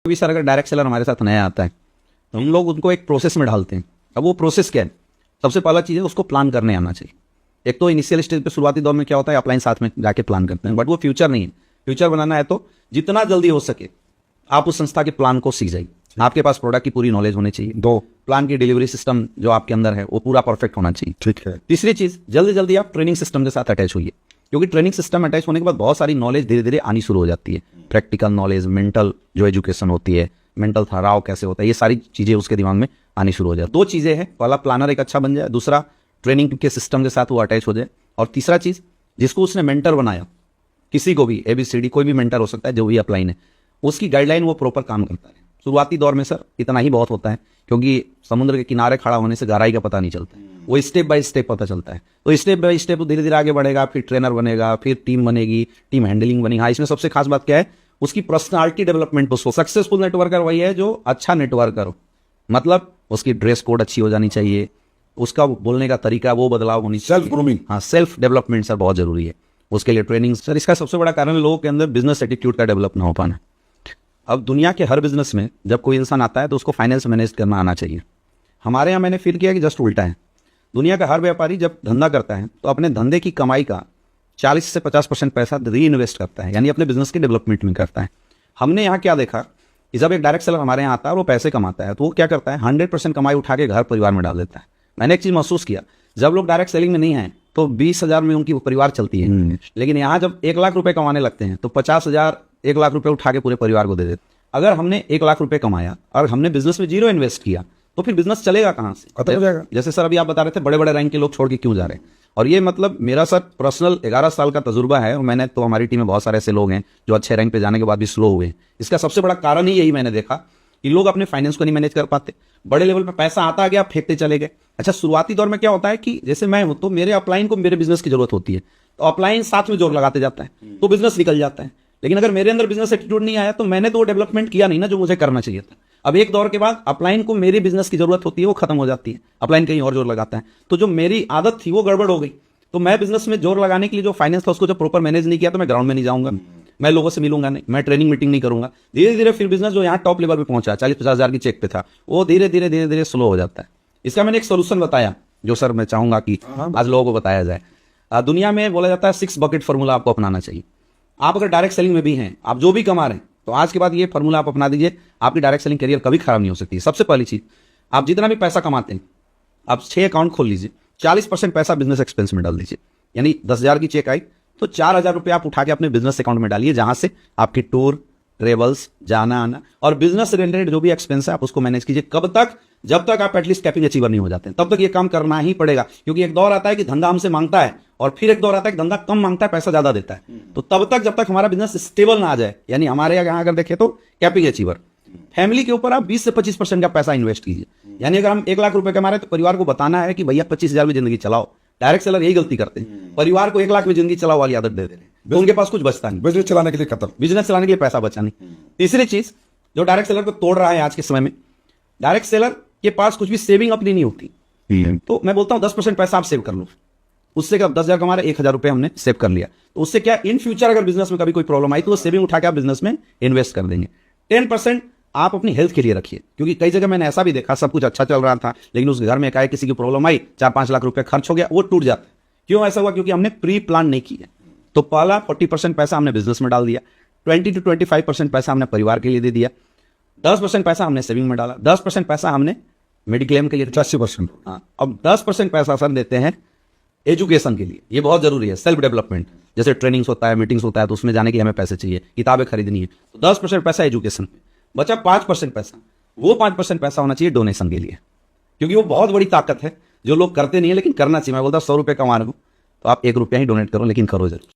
भी सर अगर direct seller हमारे साथ नया आता है तो हम लोग उनको एक प्रोसेस में डालते हैं। अब वो प्रोसेस क्या है? सबसे पहला चीज़ है उसको प्लान करने आना चाहिए। एक तो इनिशियल स्टेज पे शुरुआती दौर में क्या होता है, अपलाइन साथ में जाके प्लान करते हैं, बट वो फ्यूचर नहीं है। फ्यूचर बनाना है तो जितना जल्दी हो सके आप उस संस्था के प्लान को सीख जाइए। आपके पास प्रोडक्ट की पूरी नॉलेज होनी चाहिए। दो, प्लान की डिलीवरी सिस्टम जो आपके अंदर है वो पूरा परफेक्ट होना चाहिए। ठीक है। तीसरी चीज, जल्दी जल्दी आप ट्रेनिंग सिस्टम के साथ अटैच होइए, क्योंकि ट्रेनिंग सिस्टम अटैच होने के बाद बहुत सारी नॉलेज धीरे धीरे आनी शुरू हो जाती है। प्रैक्टिकल नॉलेज, मेंटल जो एजुकेशन होती है, मेंटल ठहराव कैसे होता है, ये सारी चीजें उसके दिमाग में आनी शुरू हो जाए। दो चीजें हैं, पहला प्लानर एक अच्छा बन जाए, दूसरा ट्रेनिंग के सिस्टम के साथ वो अटैच हो जाए, और तीसरा चीज जिसको उसने मेंटर बनाया, किसी को भी ABCD कोई भी मेंटर हो सकता है जो भी अपलाइन है, उसकी गाइडलाइन वो प्रॉपर काम करता है। शुरुआती दौर में सर इतना ही बहुत होता है, क्योंकि समुद्र के किनारे खड़ा होने से गहराई का पता नहीं चलता है, वो स्टेप बाय स्टेप पता चलता है। तो स्टेप बाय स्टेप धीरे धीरे आगे बढ़ेगा, फिर ट्रेनर बनेगा, फिर टीम बनेगी, टीम हैंडलिंग बनेगी। हाँ, इसमें सबसे खास बात क्या है, उसकी पर्सनालिटी डेवलपमेंट। उसको सक्सेसफुल नेटवर्कर वही है जो अच्छा नेटवर्कर हो, मतलब उसकी ड्रेस कोड अच्छी हो जानी चाहिए, उसका बोलने का तरीका वो बदलाव होनी चाहिए। Self grooming. हाँ, सेल्फ डेवलपमेंट सर बहुत जरूरी है। उसके लिए ट्रेनिंग सर, इसका सबसे बड़ा कारण लोगों के अंदर बिजनेस एटीट्यूड का डेवलप ना हो पाना। अब दुनिया के हर बिजनेस में जब कोई इंसान आता है तो उसको फाइनेंस मैनेज करना आना चाहिए। हमारे यहाँ मैंने फील किया कि जस्ट उल्टा है। दुनिया का हर व्यापारी जब धंधा करता है तो अपने धंधे की कमाई का 40 से 50% पैसा री इन्वेस्ट करता है, यानी अपने बिजनेस के डेवलपमेंट में करता है। हमने यहाँ क्या देखा कि जब एक डायरेक्ट सेलर हमारे यहाँ आता है और वो पैसे कमाता है तो वो क्या करता है, 100% कमाई उठा के घर परिवार में डाल देता है। मैंने एक चीज़ महसूस किया, जब लोग डायरेक्ट सेलिंग में नहीं आए तो 20,000 में उनकी परिवार चलती है, लेकिन यहाँ जब 1 लाख रुपए कमाने लगते हैं तो 50,000 1 लाख रुपए उठा के पूरे परिवार को दे देते। अगर हमने 1 लाख रुपए कमाया और हमने बिजनेस में 0 इन्वेस्ट किया तो फिर बिजनेस चलेगा कहाँ से? खत्म हो जाएगा। जैसे सर अभी आप बता रहे थे बड़े बड़े रैंक के लोग छोड़ के क्यों जा रहे हैं, और ये मतलब मेरा सर पर्सनल 11 साल का तजुर्बा है, और मैंने तो हमारी टीम में बहुत सारे ऐसे लोग हैं जो अच्छे रैंक पे जाने के बाद भी स्लो हुए हैं। इसका सबसे बड़ा कारण ही यही मैंने देखा कि लोग अपने फाइनेंस को नहीं मैनेज कर पाते, बड़े लेवल पे पैसा आता गया फेंकते चले गए। अच्छा, शुरुआती दौर में क्या होता है कि जैसे मैं हूं तो मेरे अपलाइन को मेरे बिजनेस की जरूरत होती है, तो अपलाइन साथ में जोर लगाते जाता है तो बिजनेस निकल जाता है। लेकिन अगर मेरे अंदर बिजनेस एटीट्यूड नहीं आया तो मैंने तो वो डेवलपमेंट किया नहीं ना जो मुझे करना चाहिए था। अब एक दौर के बाद अपलाइन को मेरी बिजनेस की जरूरत होती है, वो खत्म हो जाती है, अपलाइन कहीं और जोर लगाता है। तो जो मेरी आदत थी वो गड़बड़ हो गई, तो मैं बिजनेस में जोर लगाने के लिए जो फाइनेंस था उसको जब प्रॉपर मैनेज नहीं किया तो मैं ग्राउंड में नहीं जाऊंगा, मैं लोगों से मिलूंगा नहीं, मैं ट्रेनिंग मीटिंग नहीं करूंगा। धीरे धीरे फिर बिजनेस जो यहाँ टॉप लेवल पे पहुंचा 40-50 हजार की चेक पे था, वो धीरे धीरे स्लो हो जाता है। इसका मैंने एक सोल्यूशन बताया जो सर मैं चाहूंगा कि आज लोगों को बताया जाए। दुनिया में बोला जाता है 6 बकेट फॉर्मूला आपको अपनाना चाहिए। आप अगर डायरेक्ट सेलिंग में भी हैं, आप जो भी कमा रहे हैं, तो आज के बाद ये फॉर्मूला आप अपना दीजिए, आपकी डायरेक्ट सेलिंग करियर कभी खराब नहीं हो सकती। सबसे पहली चीज, आप जितना भी पैसा कमाते हैं आप 6 अकाउंट खोल लीजिए, 40% पैसा बिजनेस एक्सपेंस में डाल दीजिए। यानी 10,000 की चेक आई तो 4,000 रुपये आप उठा के अपने बिजनेस अकाउंट में डालिए, जहां से आपकी टूर, ट्रेवल्स, जाना आना और बिजनेस रिलेटेड जो भी एक्सपेंस है आप उसको मैनेज कीजिए। कब तक? जब तक आप एटलीस्ट कैपिंग अचीवर नहीं हो जाते तब तक ये काम करना ही पड़ेगा, क्योंकि एक दौर आता है कि धंधा हमसे मांगता है और फिर एक दौर आता है कि धंधा कम मांगता है, पैसा ज्यादा देता है। तो तब तक जब तक हमारा बिजनेस स्टेबल ना आ जाए, यानी हमारे यहाँ अगर देखें तो कैपिंग अचीवर, फैमिली के ऊपर आप 20 से 25% का पैसा इन्वेस्ट कीजिए। यानी अगर हम 1 लाख रुपए कमा रहे हैं तो परिवार को बताना है कि भैया 25,000 में जिंदगी चलाओ। डायरेक्ट सेलर यही गलती करते हैं, परिवार को 1 लाख में जिंदगी चलाओ वाली आदत दे दे रहे हैं, तो उनके पास कुछ बचता नहीं, बिजनेस चलाने के लिए खत्म, बिजनेस चलाने के लिए पैसा बचा नहीं। तीसरी चीज जो डायरेक्ट सेलर को तोड़ रहा है आज के समय में, डायरेक्ट सेलर के पास कुछ भी सेविंग अपनी नहीं होती। तो मैं बोलता हूं 10% पैसा आप सेव कर लो, उससे क्या 10,000 कमा रहे, 1,000 रुपए हमने सेव कर लिया, तो उससे क्या इन फ्यूचर अगर बिजनेस में कभी कोई प्रॉब्लम आई तो वो सेविंग उठा के आप बिजनेस में इन्वेस्ट कर देंगे। 10% आप अपनी हेल्थ के लिए रखिए, क्योंकि कई जगह मैंने ऐसा भी देखा, सब कुछ अच्छा चल रहा था लेकिन उस घर में एकाएक किसी की प्रॉब्लम आई, 4-5 लाख रुपए खर्च हो गया, वो टूट जाता है। क्यों ऐसा हुआ? क्योंकि हमने प्री प्लान नहीं किया। तो पहला 40% पैसा हमने बिजनेस में डाल दिया, 20 to 25% पैसा हमने परिवार के लिए दे दिया, 10% पैसा हमने सेविंग में डाला, 10% पैसा हमने मेडिक्लेम के लिए, 80%। हाँ, अब 10% पैसा सर देते हैं एजुकेशन के लिए। ये बहुत जरूरी है, सेल्फ डेवलपमेंट, जैसे ट्रेनिंग्स होता है, मीटिंग्स होता है, तो उसमें जाने के लिए हमें पैसे चाहिए, किताबें खरीदनी है, तो 10% पैसा एजुकेशन पे बचा। 5% पैसा, वो 5% पैसा होना चाहिए डोनेशन के लिए, क्योंकि वो बहुत बड़ी ताकत है जो लोग करते नहीं है लेकिन करना चाहिए। मैं बोलता 100 रुपये कमा रहे हो तो आप 1 रुपया ही डोनेट करो, लेकिन करो जरूर।